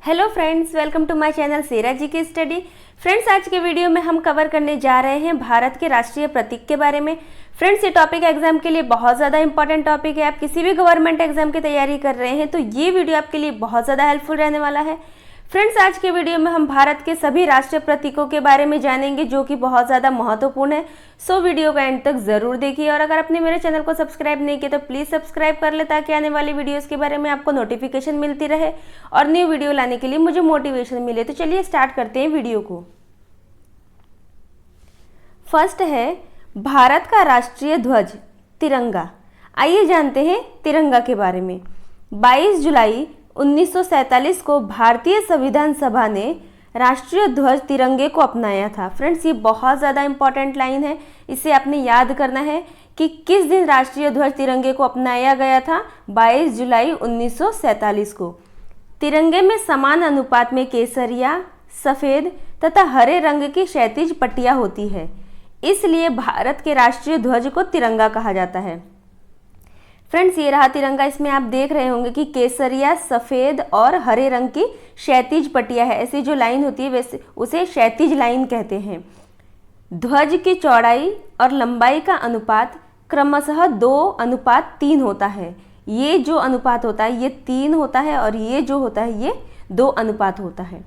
Hello friends, welcome to my channel Sera ji की study. Friends, आज के वीडियो में हम कवर करने जा रहे हैं भारत के राष्ट्रीय प्रतीक के बारे में। फ्रेंड्स, ये टॉपिक एग्जाम के लिए बहुत ज़्यादा इंपॉर्टेंट टॉपिक है। आप किसी भी गवर्नमेंट एग्जाम की तैयारी कर रहे हैं तो ये वीडियो आपके लिए बहुत ज़्यादा हेल्पफुल रहने वाला है। फ्रेंड्स, आज के वीडियो में हम भारत के सभी राष्ट्रीय प्रतीकों के बारे में जानेंगे जो कि बहुत ज़्यादा महत्वपूर्ण है। सो वीडियो का एंड तक ज़रूर देखिए और अगर आपने मेरे चैनल को सब्सक्राइब नहीं किया तो प्लीज़ सब्सक्राइब कर ले ताकि आने वाली वीडियोस के बारे में आपको नोटिफिकेशन मिलती रहे और न्यू वीडियो लाने के लिए मुझे मोटिवेशन मिले। तो चलिए स्टार्ट करते हैं वीडियो को। फर्स्ट है भारत का राष्ट्रीय ध्वज तिरंगा। आइए जानते हैं तिरंगा के बारे में। 22 जुलाई 1947 को भारतीय संविधान सभा ने राष्ट्रीय ध्वज तिरंगे को अपनाया था। फ्रेंड्स, ये बहुत ज़्यादा इंपॉर्टेंट लाइन है, इसे आपने याद करना है कि किस दिन राष्ट्रीय ध्वज तिरंगे को अपनाया गया था। 22 जुलाई 1947 को। तिरंगे में समान अनुपात में केसरिया, सफ़ेद तथा हरे रंग की क्षैतिज पट्टियाँ होती है, इसलिए भारत के राष्ट्रीय ध्वज को तिरंगा कहा जाता है। फ्रेंड्स, ये रहा तिरंगा। इसमें आप देख रहे होंगे कि केसरिया, सफ़ेद और हरे रंग की क्षैतिज पट्टियाँ है। ऐसी जो लाइन होती है वैसे उसे क्षैतिज लाइन कहते हैं। ध्वज की चौड़ाई और लंबाई का अनुपात क्रमशः 2:3 होता है। ये जो अनुपात होता है ये 3 होता है और ये जो होता है ये 2 अनुपात होता है।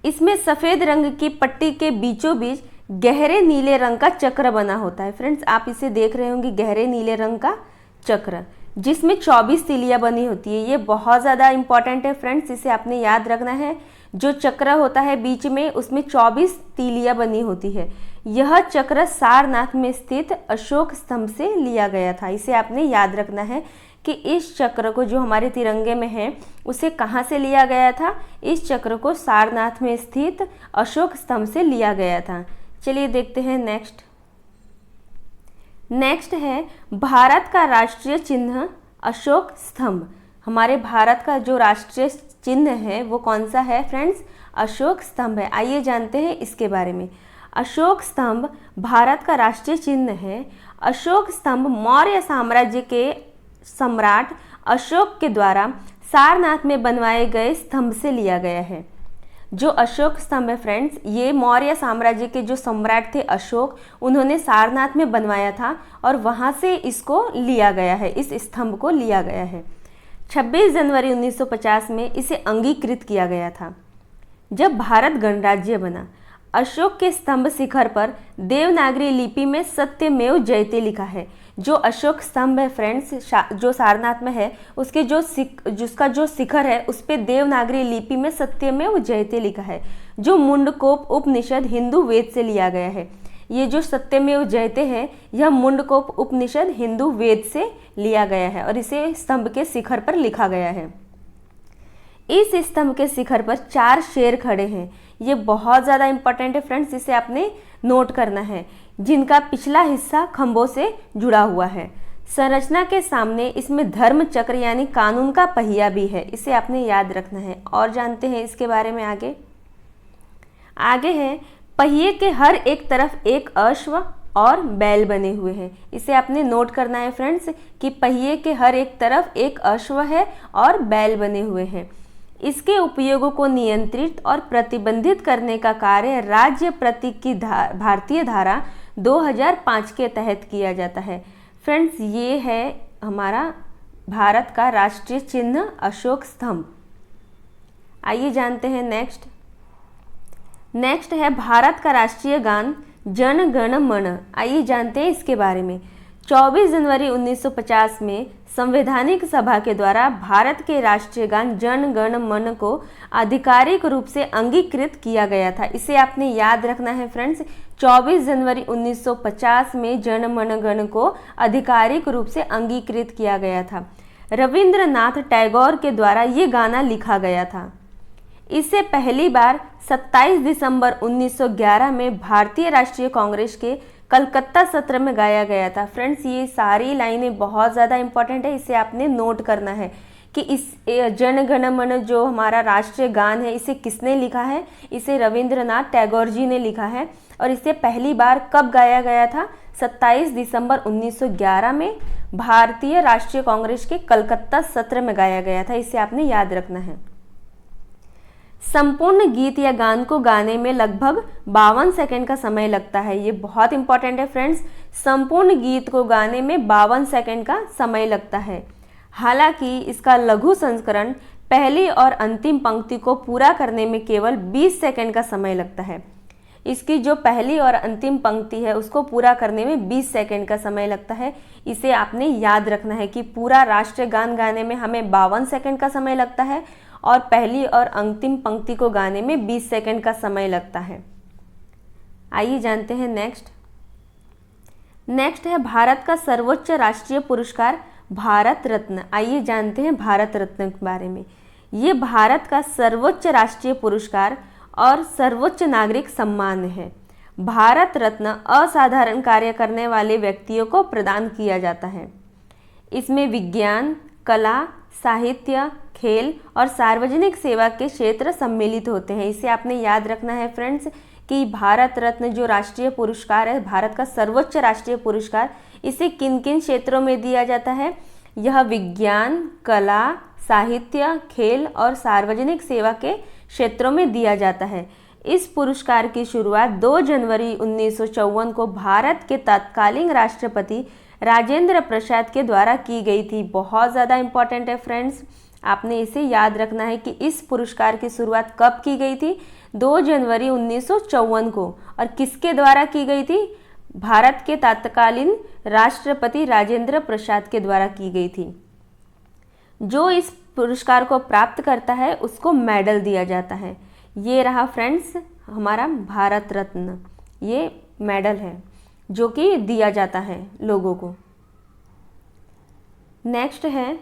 इसमें सफ़ेद रंग की पट्टी के बीचों बीच गहरे नीले रंग का चक्र बना होता है। फ्रेंड्स, आप इसे देख रहे होंगे, गहरे नीले रंग का चक्र जिसमें 24 तीलियां बनी होती है। ये बहुत ज़्यादा इंपॉर्टेंट है फ्रेंड्स, इसे आपने याद रखना है। जो चक्र होता है बीच में उसमें 24 तीलियां बनी होती है। यह चक्र सारनाथ में स्थित अशोक स्तंभ से लिया गया था। इसे आपने याद रखना है कि इस चक्र को जो हमारे तिरंगे में है उसे कहाँ से लिया गया था। इस चक्र को सारनाथ में स्थित अशोक स्तंभ से लिया गया था। चलिए देखते हैं नेक्स्ट है भारत का राष्ट्रीय चिन्ह अशोक स्तंभ। हमारे भारत का जो राष्ट्रीय चिन्ह है वो कौन सा है फ्रेंड्स? अशोक स्तंभ है। आइए जानते हैं इसके बारे में। अशोक स्तंभ भारत का राष्ट्रीय चिन्ह है। अशोक स्तंभ मौर्य साम्राज्य के सम्राट अशोक के द्वारा सारनाथ में बनवाए गए स्तंभ से लिया गया है। जो अशोक स्तंभ है फ्रेंड्स, ये मौर्य साम्राज्य के जो सम्राट थे अशोक, उन्होंने सारनाथ में बनवाया था और वहाँ से इसको लिया गया है, इस स्तंभ को लिया गया है। 26 जनवरी 1950 में इसे अंगीकृत किया गया था जब भारत गणराज्य बना। अशोक के स्तंभ शिखर पर देवनागरी लिपि में सत्यमेव जयते लिखा है। जो अशोक स्तंभ है फ्रेंड्स, जो सारनाथ में है, उसके जिसका जो शिखर है उस पे देवनागरी लिपि में सत्यमेव जयते लिखा है, जो मुंडकोप उपनिषद हिंदू वेद से लिया गया है। ये जो सत्यमेव जयते है यह मुंडकोप उपनिषद हिंदू वेद से लिया गया है और इसे स्तंभ के शिखर पर लिखा गया है। इस स्तंभ के शिखर पर 4 शेर खड़े हैं। ये बहुत ज़्यादा इंपॉर्टेंट है फ्रेंड्स, इसे आपने नोट करना है, जिनका पिछला हिस्सा खंभों से जुड़ा हुआ है। संरचना के सामने इसमें धर्म चक्र यानी कानून का पहिया भी है, इसे आपने याद रखना है। और जानते हैं इसके बारे में आगे है पहिए के हर एक तरफ एक अश्व और बैल बने हुए हैं। इसे आपने नोट करना है फ्रेंड्स कि पहिए के हर एक तरफ एक अश्व है और बैल बने हुए हैं। इसके उपयोगों को नियंत्रित और प्रतिबंधित करने का कार्य राज्य प्रतीक की भारतीय धारा 2005 के तहत किया जाता है। फ्रेंड्स, ये है हमारा भारत का राष्ट्रीय चिन्ह अशोक स्तंभ। आइए जानते हैं नेक्स्ट है भारत का राष्ट्रीय गान जन गण मन। आइए जानते हैं इसके बारे में। 24 जनवरी 1950 में संवैधानिक सभा के द्वारा भारत के राष्ट्रीय गान जन गण मन को आधिकारिक रूप से अंगीकृत किया गया था। इसे आपने याद रखना है फ्रेंड्स। 24 जनवरी 1950 में जन मन गण को आधिकारिक रूप से अंगीकृत किया गया था। रविंद्रनाथ टैगोर के द्वारा ये गाना लिखा गया था। इसे पहली बार 27 दिसंबर 1911 में भारतीय राष्ट्रीय कांग्रेस के कलकत्ता सत्र में गाया गया था। फ्रेंड्स, ये सारी लाइनें बहुत ज़्यादा इंपॉर्टेंट है, इसे आपने नोट करना है कि इस जन गण मन जो हमारा राष्ट्रीय गान है इसे किसने लिखा है। इसे रविंद्रनाथ टैगोर जी ने लिखा है और इसे पहली बार कब गाया गया था? 27 दिसंबर 1911 में भारतीय राष्ट्रीय कांग्रेस के कलकत्ता सत्र में गाया गया था। इसे आपने याद रखना है। संपूर्ण गीत या गान को गाने में लगभग 52 सेकंड का समय लगता है। ये बहुत इंपॉर्टेंट है फ्रेंड्स, संपूर्ण गीत को गाने में 52 सेकंड का समय लगता है। हालांकि इसका लघु संस्करण पहली और अंतिम पंक्ति को पूरा करने में केवल 20 सेकंड का समय लगता है। इसकी जो पहली और अंतिम पंक्ति है उसको पूरा करने में 20 सेकंड का समय लगता है। इसे आपने याद रखना है कि पूरा राष्ट्रीय गान गाने में हमें 52 सेकंड का समय लगता है और पहली और अंतिम पंक्ति को गाने में 20 सेकंड का समय लगता है। आइए जानते हैं नेक्स्ट है भारत का सर्वोच्च राष्ट्रीय पुरस्कार भारत रत्न। आइए जानते हैं भारत रत्न के बारे में। ये भारत का सर्वोच्च राष्ट्रीय पुरस्कार और सर्वोच्च नागरिक सम्मान है। भारत रत्न असाधारण कार्य करने वाले व्यक्तियों को प्रदान किया जाता है। इसमें विज्ञान, कला, साहित्य, खेल और सार्वजनिक सेवा के क्षेत्र सम्मिलित होते हैं। इसे आपने याद रखना है फ्रेंड्स कि भारत रत्न जो राष्ट्रीय पुरस्कार है, भारत का सर्वोच्च राष्ट्रीय पुरस्कार, इसे किन किन क्षेत्रों में दिया जाता है। यह विज्ञान, कला, साहित्य, खेल और सार्वजनिक सेवा के क्षेत्रों में दिया जाता है। इस पुरस्कार की शुरुआत 2 जनवरी 1954 को भारत के तत्कालीन राष्ट्रपति राजेंद्र प्रसाद के द्वारा की गई थी। बहुत ज़्यादा इंपॉर्टेंट है फ्रेंड्स, आपने इसे याद रखना है कि इस पुरस्कार की शुरुआत कब की गई थी, 2 जनवरी 1954 को। और किसके द्वारा की गई थी? भारत के तत्कालीन राष्ट्रपति राजेंद्र प्रसाद के द्वारा की गई थी। जो इस पुरस्कार को प्राप्त करता है उसको मेडल दिया जाता है। ये रहा फ्रेंड्स हमारा भारत रत्न, ये मेडल है जो कि दिया जाता है लोगों को। नेक्स्ट है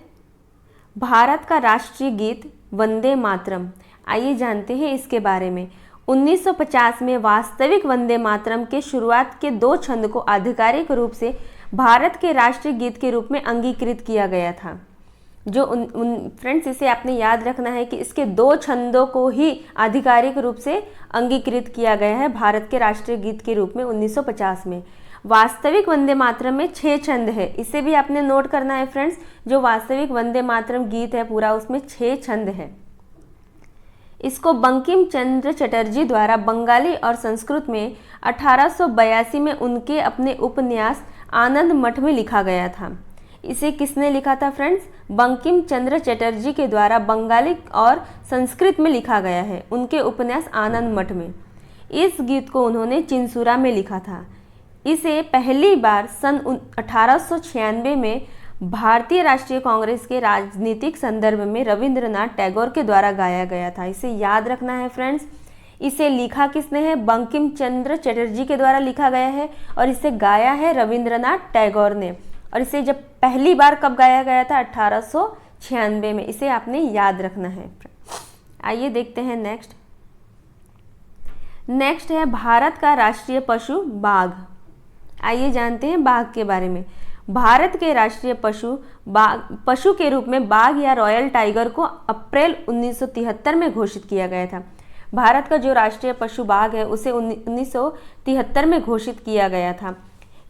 भारत का राष्ट्रीय गीत वंदे मातरम। आइए जानते हैं इसके बारे में। 1950 में वास्तविक वंदे मातरम के शुरुआत के 2 छंद को आधिकारिक रूप से भारत के राष्ट्रीय गीत के रूप में अंगीकृत किया गया था। जो फ्रेंड्स इसे आपने याद रखना है कि इसके 2 छंदों को ही आधिकारिक रूप से अंगीकृत किया गया है भारत के राष्ट्रीय गीत के रूप में 1950 में। वास्तविक वंदे मातरम में 6 छंद है, इसे भी आपने नोट करना है फ्रेंड्स। जो वास्तविक वंदे मातरम गीत है पूरा, उसमें 6 छंद है। इसको बंकिम चंद्र चटर्जी द्वारा बंगाली और संस्कृत में 1882 में उनके अपने उपन्यास आनंद मठ में लिखा गया था। इसे किसने लिखा था फ्रेंड्स? बंकिम चंद्र चटर्जी के द्वारा बंगाली और संस्कृत में लिखा गया है उनके उपन्यास आनंद मठ में। इस गीत को उन्होंने चिंसुरा में लिखा था। इसे पहली बार सन 1896 में भारतीय राष्ट्रीय कांग्रेस के राजनीतिक संदर्भ में रविंद्रनाथ टैगोर के द्वारा गाया गया था। इसे याद रखना है फ्रेंड्स। इसे लिखा किसने है? बंकिम चंद्र चटर्जी के द्वारा लिखा गया है और इसे गाया है रविंद्रनाथ टैगोर ने। और इसे जब पहली बार कब गाया गया था? 1896 में। इसे आपने याद रखना है। आइए देखते हैं नेक्स्ट है भारत का राष्ट्रीय पशु बाघ। आइए जानते हैं बाघ के बारे में। भारत के राष्ट्रीय पशु के रूप में बाघ या रॉयल टाइगर को अप्रैल 1973 में घोषित किया गया था। भारत का जो राष्ट्रीय पशु बाघ है उसे 1973 में घोषित किया गया था।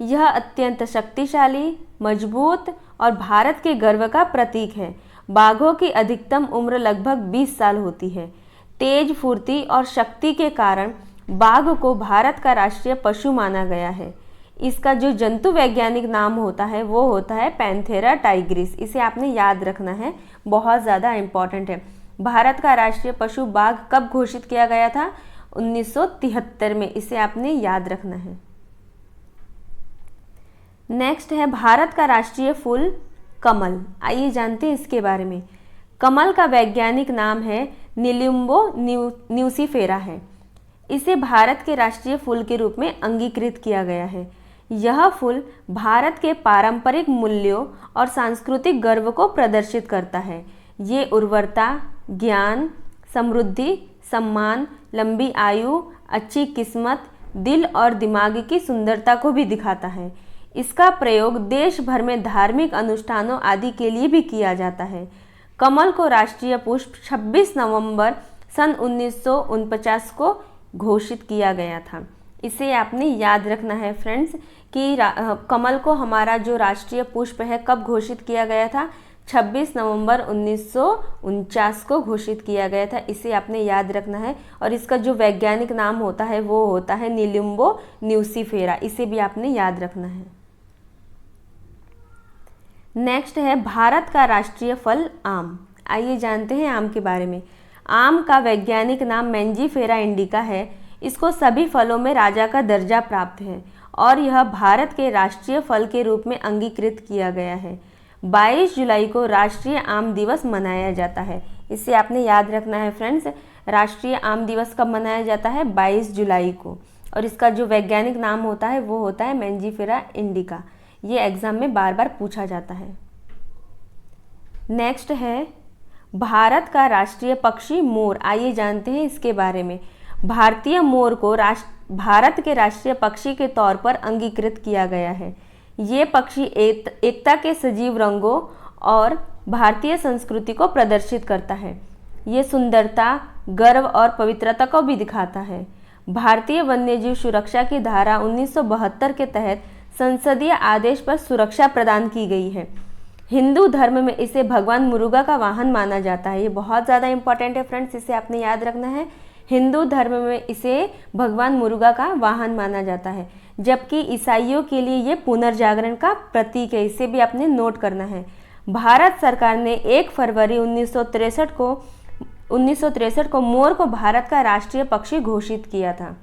यह अत्यंत शक्तिशाली, मजबूत और भारत के गर्व का प्रतीक है। बाघों की अधिकतम उम्र लगभग 20 साल होती है। तेज फुर्ती और शक्ति के कारण बाघ को भारत का राष्ट्रीय पशु माना गया है। इसका जो जंतु वैज्ञानिक नाम होता है वो होता है पैंथेरा टाइग्रिस। इसे आपने याद रखना है, बहुत ज़्यादा इम्पॉर्टेंट है। भारत का राष्ट्रीय पशु बाघ कब घोषित किया गया था? 1973 में। इसे आपने याद रखना है। नेक्स्ट है भारत का राष्ट्रीय फूल कमल। आइए जानते हैं इसके बारे में। कमल का वैज्ञानिक नाम है निलिम्बो न्यूसिफेरा है। इसे भारत के राष्ट्रीय फूल के रूप में अंगीकृत किया गया है। यह फूल भारत के पारंपरिक मूल्यों और सांस्कृतिक गर्व को प्रदर्शित करता है। ये उर्वरता, ज्ञान, समृद्धि, सम्मान, लंबी आयु, अच्छी किस्मत, दिल और दिमाग की सुंदरता को भी दिखाता है। इसका प्रयोग देश भर में धार्मिक अनुष्ठानों आदि के लिए भी किया जाता है। कमल को राष्ट्रीय पुष्प 26 नवंबर सन 1949 को घोषित किया गया था। इसे आपने याद रखना है फ्रेंड्स कि कमल को हमारा जो राष्ट्रीय पुष्प है कब घोषित किया गया था? 26 नवंबर 1949 को घोषित किया गया था। इसे आपने याद रखना है। और इसका जो वैज्ञानिक नाम होता है वो होता है निलुम्बो न्यूसीफेरा, इसे भी आपने याद रखना है। नेक्स्ट है भारत का राष्ट्रीय फल आम। आइए जानते हैं आम के बारे में। आम का वैज्ञानिक नाम मैंजीफेरा इंडिका है। इसको सभी फलों में राजा का दर्जा प्राप्त है और यह भारत के राष्ट्रीय फल के रूप में अंगीकृत किया गया है। 22 जुलाई को राष्ट्रीय आम दिवस मनाया जाता है। इसे आपने याद रखना है फ्रेंड्स। राष्ट्रीय आम दिवस कब मनाया जाता है? 22 जुलाई को। और इसका जो वैज्ञानिक नाम होता है वो होता है मैंजीफेरा इंडिका। ये एग्जाम में बार बार पूछा जाता है। नेक्स्ट है भारत का राष्ट्रीय पक्षी मोर। आइए जानते हैं इसके बारे में। भारतीय मोर को भारत के राष्ट्रीय पक्षी के तौर पर अंगीकृत किया गया है। ये पक्षी एकता के सजीव रंगों और भारतीय संस्कृति को प्रदर्शित करता है। ये सुंदरता, गर्व और पवित्रता को भी दिखाता है। भारतीय वन्यजीव सुरक्षा की धारा 1972 के तहत संसदीय आदेश पर सुरक्षा प्रदान की गई है। हिंदू धर्म में इसे भगवान मुरुगा का वाहन माना जाता है। ये बहुत ज़्यादा इंपॉर्टेंट है फ्रेंड्स, इसे आपने याद रखना है। हिंदू धर्म में इसे भगवान मुरुगा का वाहन माना जाता है, जबकि ईसाइयों के लिए ये पुनर्जागरण का प्रतीक है। इसे भी आपने नोट करना है। भारत सरकार ने 1 फरवरी 1963 को मोर को भारत का राष्ट्रीय पक्षी घोषित किया था।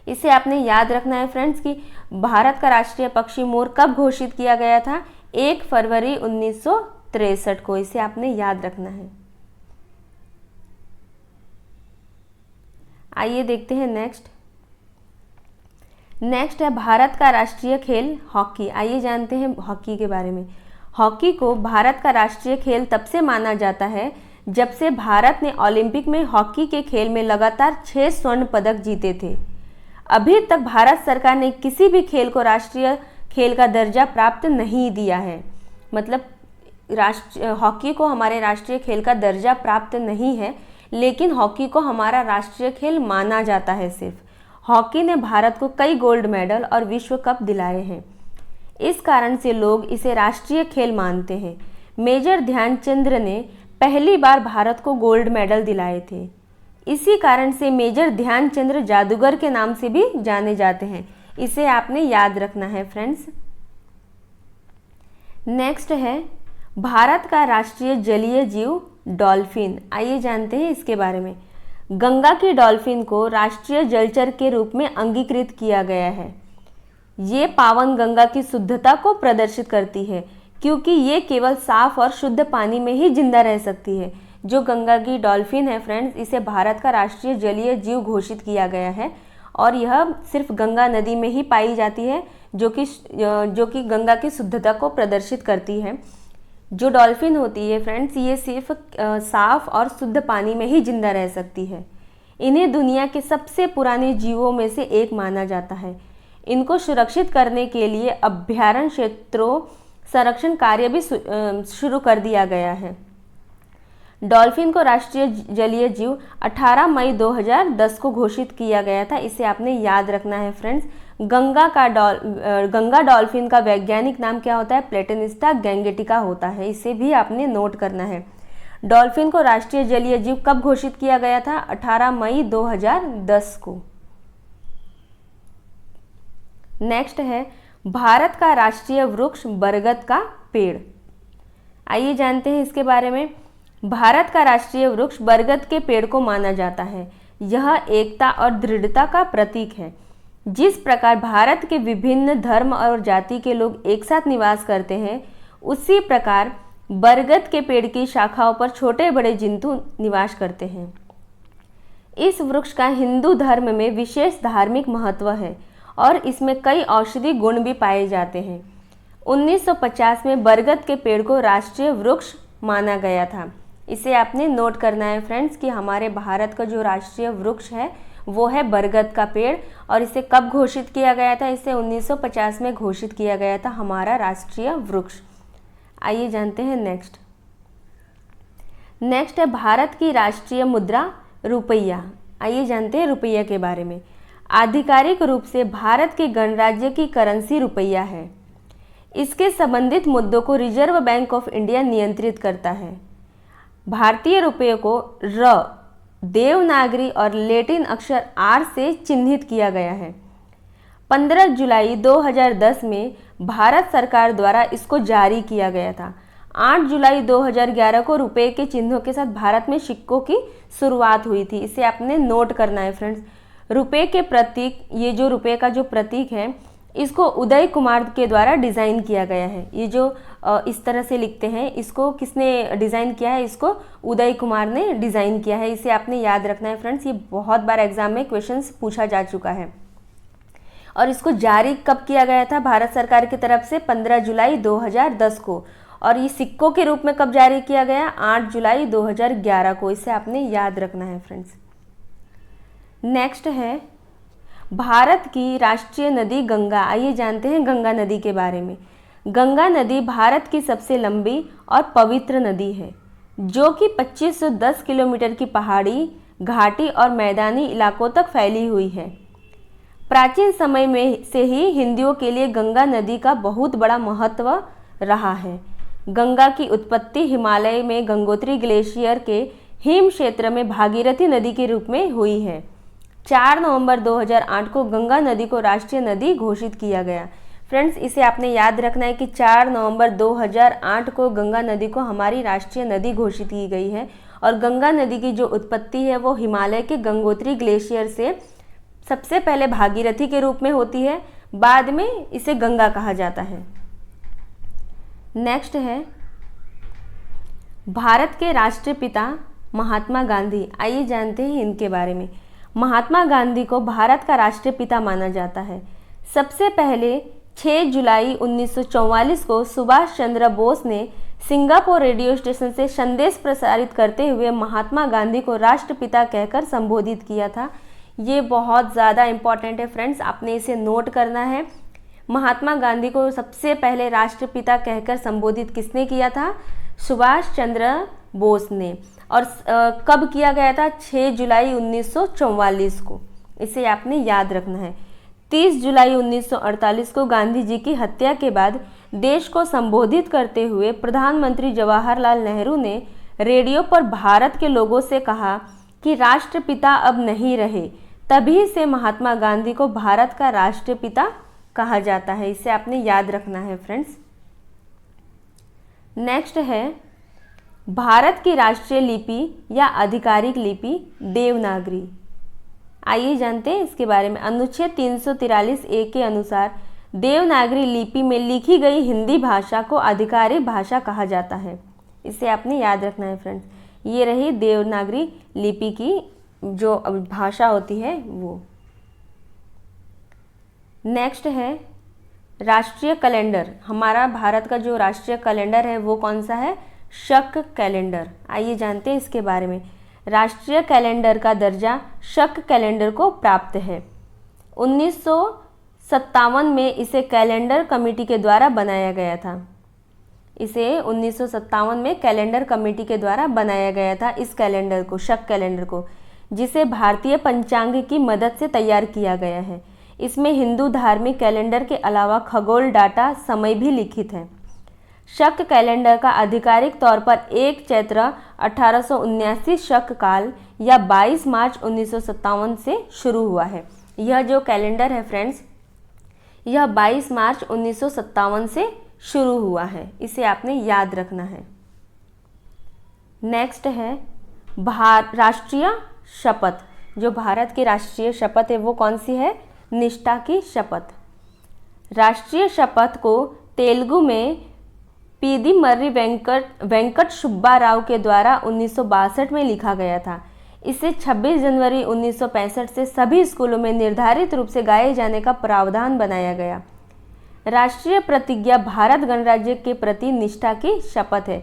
इसे आपने याद रखना है फ्रेंड्स कि भारत का राष्ट्रीय पक्षी मोर कब घोषित किया गया था? 1 फरवरी 1963 को। इसे आपने याद रखना है। आइए देखते हैं नेक्स्ट है भारत का राष्ट्रीय खेल हॉकी। आइए जानते हैं हॉकी के बारे में। हॉकी को भारत का राष्ट्रीय खेल तब से माना जाता है जब से भारत ने ओलंपिक में हॉकी के खेल में लगातार 6 स्वर्ण पदक जीते थे। अभी तक भारत सरकार ने किसी भी खेल को राष्ट्रीय खेल का दर्जा प्राप्त नहीं दिया है। मतलब हॉकी को हमारे राष्ट्रीय खेल का दर्जा प्राप्त नहीं है, लेकिन हॉकी को हमारा राष्ट्रीय खेल माना जाता है सिर्फ। हॉकी ने भारत को कई गोल्ड मेडल और विश्व कप दिलाए हैं। इस कारण से लोग इसे राष्ट्रीय खेल मानते हैं। मेजर ध्यानचंद ने पहली बार भारत को गोल्ड मेडल दिलाए थे। इसी कारण से मेजर ध्यानचंद जादूगर के नाम से भी जाने जाते हैं। इसे आपने याद रखना है फ्रेंड्स। नेक्स्ट है भारत का राष्ट्रीय जलीय जीव डॉल्फिन। आइए जानते हैं इसके बारे में। गंगा की डॉल्फिन को राष्ट्रीय जलचर के रूप में अंगीकृत किया गया है। ये पावन गंगा की शुद्धता को प्रदर्शित करती है, क्योंकि ये केवल साफ और शुद्ध पानी में ही जिंदा रह सकती है। जो गंगा की डॉल्फिन है फ्रेंड्स, इसे भारत का राष्ट्रीय जलीय जीव घोषित किया गया है और यह सिर्फ गंगा नदी में ही पाई जाती है, जो कि गंगा की शुद्धता को प्रदर्शित करती है। जो डॉल्फिन होती है फ्रेंड्स, ये सिर्फ साफ और शुद्ध पानी में ही जिंदा रह सकती है। इन्हें दुनिया के सबसे पुराने जीवों में से एक माना जाता है। इनको सुरक्षित करने के लिए अभयारण्य क्षेत्रों संरक्षण कार्य भी शुरू कर दिया गया है। डॉल्फिन को राष्ट्रीय जलीय जीव 18 मई 2010 को घोषित किया गया था। इसे आपने याद रखना है फ्रेंड्स। गंगा डॉल्फिन का वैज्ञानिक नाम क्या होता है? प्लेटेनिस्टा गैंगेटिका होता है। इसे भी आपने नोट करना है। डॉल्फिन को राष्ट्रीय जलीय जीव कब घोषित किया गया था? 18 मई 2010 को। नेक्स्ट है भारत का राष्ट्रीय वृक्ष बरगद का पेड़। आइए जानते हैं इसके बारे में। भारत का राष्ट्रीय वृक्ष बरगद के पेड़ को माना जाता है। यह एकता और दृढ़ता का प्रतीक है। जिस प्रकार भारत के विभिन्न धर्म और जाति के लोग एक साथ निवास करते हैं, उसी प्रकार बरगद के पेड़ की शाखाओं पर छोटे बड़े जंतु निवास करते हैं। इस वृक्ष का हिंदू धर्म में विशेष धार्मिक महत्व है और इसमें कई औषधि गुण भी पाए जाते हैं। 1950 में बरगद के पेड़ को राष्ट्रीय वृक्ष माना गया था। इसे आपने नोट करना है फ्रेंड्स कि हमारे भारत का जो राष्ट्रीय वृक्ष है वो है बरगद का पेड़। और इसे कब घोषित किया गया था? इसे 1950 में घोषित किया गया था हमारा राष्ट्रीय वृक्ष। आइए जानते हैं नेक्स्ट है भारत की राष्ट्रीय मुद्रा रुपया। आइए जानते हैं रुपया के बारे में। आधिकारिक रूप से भारत के गणराज्य की करेंसी रुपया है। इसके संबंधित मुद्दों को रिजर्व बैंक ऑफ इंडिया नियंत्रित करता है। भारतीय रुपये को र, देवनागरी और लैटिन अक्षर आर से चिन्हित किया गया है। 15 जुलाई 2010 में भारत सरकार द्वारा इसको जारी किया गया था। 8 जुलाई 2011 को रुपये के चिन्हों के साथ भारत में सिक्कों की शुरुआत हुई थी। इसे आपने नोट करना है फ्रेंड्स। रुपये के प्रतीक, ये जो रुपये का जो प्रतीक है, इसको उदय कुमार के द्वारा डिज़ाइन किया गया है। ये जो इस तरह से लिखते हैं, इसको किसने डिज़ाइन किया है? इसको उदय कुमार ने डिज़ाइन किया है। इसे आपने याद रखना है फ्रेंड्स। ये बहुत बार एग्जाम में क्वेश्चंस पूछा जा चुका है। और इसको जारी कब किया गया था भारत सरकार की तरफ से? 15 जुलाई 2010 को। और ये सिक्कों के रूप में कब जारी किया गया? 8 जुलाई 2011 को। इसे आपने याद रखना है फ्रेंड्स। नेक्स्ट है भारत की राष्ट्रीय नदी गंगा। आइए जानते हैं गंगा नदी के बारे में। गंगा नदी भारत की सबसे लंबी और पवित्र नदी है, जो कि 2510 किलोमीटर की पहाड़ी, घाटी और मैदानी इलाकों तक फैली हुई है। प्राचीन समय में से ही हिंदुओं के लिए गंगा नदी का बहुत बड़ा महत्व रहा है। गंगा की उत्पत्ति हिमालय में गंगोत्री ग्लेशियर के हिम क्षेत्र में भागीरथी नदी के रूप में हुई है। 4 नवंबर 2008 को गंगा नदी को राष्ट्रीय नदी घोषित किया गया। फ्रेंड्स, इसे आपने याद रखना है कि 4 नवंबर 2008 को गंगा नदी को हमारी राष्ट्रीय नदी घोषित की गई है। और गंगा नदी की जो उत्पत्ति है वो हिमालय के गंगोत्री ग्लेशियर से सबसे पहले भागीरथी के रूप में होती है, बाद में इसे गंगा कहा जाता है। नेक्स्ट है भारत के राष्ट्रपिता महात्मा गांधी। आइए जानते हैं इनके बारे में। महात्मा गांधी को भारत का राष्ट्रपिता माना जाता है। सबसे पहले 6 जुलाई 1944 को सुभाष चंद्र बोस ने सिंगापुर रेडियो स्टेशन से संदेश प्रसारित करते हुए महात्मा गांधी को राष्ट्रपिता कहकर संबोधित किया था। ये बहुत ज़्यादा इम्पॉर्टेंट है फ्रेंड्स, आपने इसे नोट करना है। महात्मा गांधी को सबसे पहले राष्ट्रपिता कहकर संबोधित किसने किया था? सुभाष चंद्र बोस ने। और कब किया गया था? 6 जुलाई 1944 को। इसे आपने याद रखना है। 30 जुलाई 1948 को गांधी जी की हत्या के बाद देश को संबोधित करते हुए प्रधानमंत्री जवाहरलाल नेहरू ने रेडियो पर भारत के लोगों से कहा कि राष्ट्रपिता अब नहीं रहे। तभी से महात्मा गांधी को भारत का राष्ट्रपिता कहा जाता है। इसे आपने याद रखना है फ्रेंड्स। नेक्स्ट है भारत की राष्ट्रीय लिपि या आधिकारिक लिपि देवनागरी। आइए जानते हैं इसके बारे में। अनुच्छेद 343A के अनुसार देवनागरी लिपि में लिखी गई हिंदी भाषा को आधिकारिक भाषा कहा जाता है। इसे आपने याद रखना है फ्रेंड्स। ये रही देवनागरी लिपि की जो भाषा होती है वो। नेक्स्ट है राष्ट्रीय कैलेंडर। हमारा भारत का जो राष्ट्रीय कैलेंडर है वो कौन सा है? शक कैलेंडर। आइए जानते हैं इसके बारे में। राष्ट्रीय कैलेंडर का दर्जा शक कैलेंडर को प्राप्त है। 1957 में इसे कैलेंडर कमेटी के द्वारा बनाया गया था। इसे 1957 में कैलेंडर कमेटी के द्वारा बनाया गया था इस कैलेंडर को, शक कैलेंडर को, जिसे भारतीय पंचांग की मदद से तैयार किया गया है। इसमें हिंदू धार्मिक कैलेंडर के अलावा खगोल डाटा समय भी लिखित है। शक कैलेंडर का आधिकारिक तौर पर 1 चैत्र 1879 शक काल या 22 मार्च 1957 से शुरू हुआ है। यह जो कैलेंडर है फ्रेंड्स, यह 22 मार्च 1957 से शुरू हुआ है। इसे आपने याद रखना है। नेक्स्ट है राष्ट्रीय शपथ। जो भारत की राष्ट्रीय शपथ है वो कौन सी है? निष्ठा की शपथ। राष्ट्रीय शपथ को तेलुगु में पीदीमर्री वेंकट सुब्बा राव के द्वारा 1962 में लिखा गया था। इसे 26 जनवरी 1965 से सभी स्कूलों में निर्धारित रूप से गाए जाने का प्रावधान बनाया गया। राष्ट्रीय प्रतिज्ञा भारत गणराज्य के प्रति निष्ठा की शपथ है।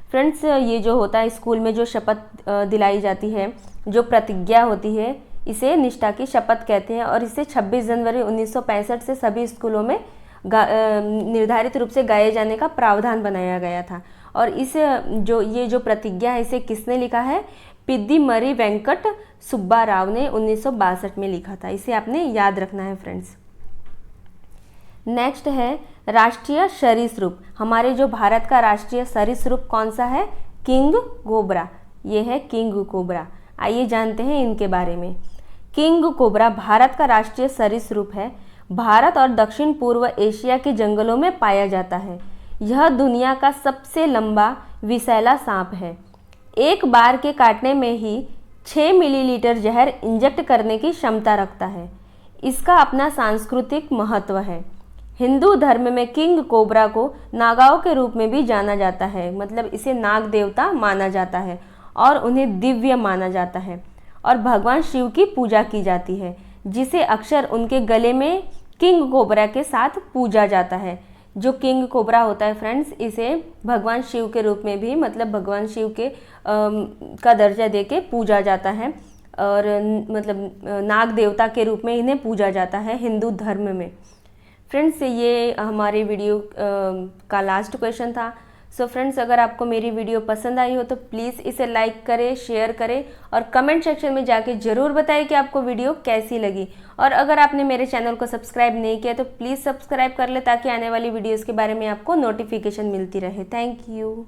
फ्रेंड्स, ये जो होता है स्कूल में जो शपथ दिलाई जाती है, जो प्रतिज्ञा होती है, इसे निष्ठा की शपथ कहते हैं। और इसे 26 जनवरी 1965 से सभी स्कूलों में निर्धारित रूप से गाए जाने का प्रावधान बनाया गया था। और ये जो प्रतिज्ञा है इसे किसने लिखा है? पीदीमर्री वेंकट सुब्बा राव ने 1962 में लिखा था। इसे आपने याद रखना है फ्रेंड्स। नेक्स्ट है राष्ट्रीय सरीसृप। हमारे जो भारत का राष्ट्रीय सरीसृप कौन सा है? King cobra. ये है किंग कोबरा। आइए जानते हैं इनके बारे में। किंग कोबरा भारत का राष्ट्रीय सरीसृप है। भारत और दक्षिण पूर्व एशिया के जंगलों में पाया जाता है। यह दुनिया का सबसे लंबा विषैला सांप है। एक बार के काटने में ही 6 मिलीलीटर जहर इंजेक्ट करने की क्षमता रखता है। इसका अपना सांस्कृतिक महत्व है। हिंदू धर्म में किंग कोबरा को नागाओं के रूप में भी जाना जाता है, मतलब इसे नाग देवता माना जाता है और उन्हें दिव्य माना जाता है और भगवान शिव की पूजा की जाती है, जिसे अक्सर उनके गले में किंग कोबरा के साथ पूजा जाता है। जो किंग कोबरा होता है फ्रेंड्स, इसे भगवान शिव के रूप में भी, मतलब भगवान शिव के का दर्जा देके पूजा जाता है और मतलब नाग देवता के रूप में इन्हें पूजा जाता है हिंदू धर्म में। फ्रेंड्स, ये हमारे वीडियो का लास्ट क्वेश्चन था। सो फ्रेंड्स, अगर आपको मेरी वीडियो पसंद आई हो तो प्लीज़ इसे लाइक करें, शेयर करें और कमेंट सेक्शन में जाके ज़रूर बताएं कि आपको वीडियो कैसी लगी। और अगर आपने मेरे चैनल को सब्सक्राइब नहीं किया तो प्लीज़ सब्सक्राइब कर ले, ताकि आने वाली वीडियोज़ के बारे में आपको नोटिफिकेशन मिलती रहे। Thank you.